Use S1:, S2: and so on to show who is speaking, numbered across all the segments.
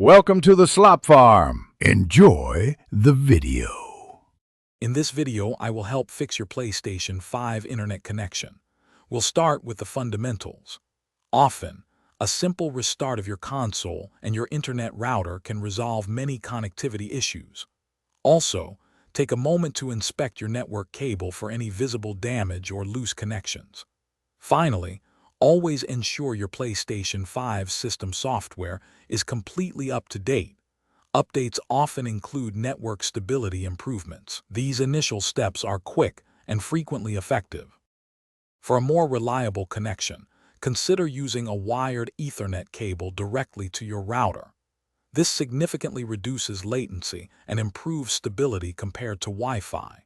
S1: Welcome to the Slop Farm. Enjoy the video.
S2: In this video, I will help fix your PlayStation 5 internet connection. We'll start with the fundamentals. Often, a simple restart of your console and your internet router can resolve many connectivity issues. Also, take a moment to inspect your network cable for any visible damage or loose connections. Finally, always ensure your PlayStation 5 system software is completely up to date. Updates often include network stability improvements. These initial steps are quick and frequently effective. For a more reliable connection, consider using a wired Ethernet cable directly to your router. This significantly reduces latency and improves stability compared to Wi-Fi.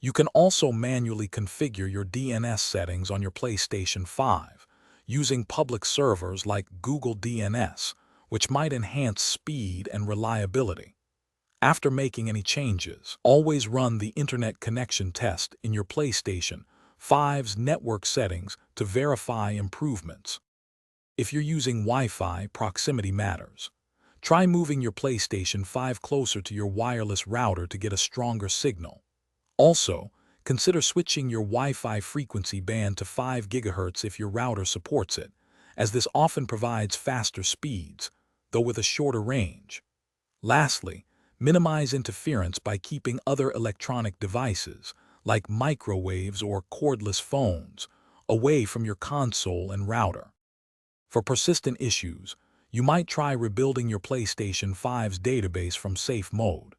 S2: You can also manually configure your DNS settings on your PlayStation 5 using public servers like Google DNS, which might enhance speed and reliability. After making any changes, always run the internet connection test in your PlayStation 5's network settings to verify improvements. If you're using Wi-Fi, proximity matters. Try moving your PlayStation 5 closer to your wireless router to get a stronger signal. Also, consider switching your Wi-Fi frequency band to 5 GHz if your router supports it, as this often provides faster speeds, though with a shorter range. Lastly, minimize interference by keeping other electronic devices, like microwaves or cordless phones, away from your console and router. For persistent issues, you might try rebuilding your PlayStation 5's database from safe mode.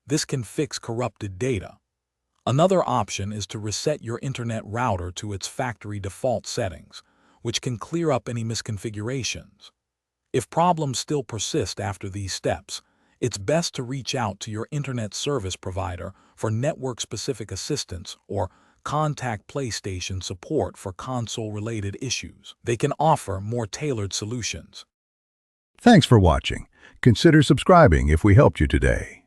S2: This can fix corrupted data. Another option is to reset your internet router to its factory default settings, which can clear up any misconfigurations. If problems still persist after these steps, it's best to reach out to your internet service provider for network-specific assistance or contact PlayStation support for console-related issues. They can offer more tailored solutions.
S1: Thanks for watching. Consider subscribing if we helped you today.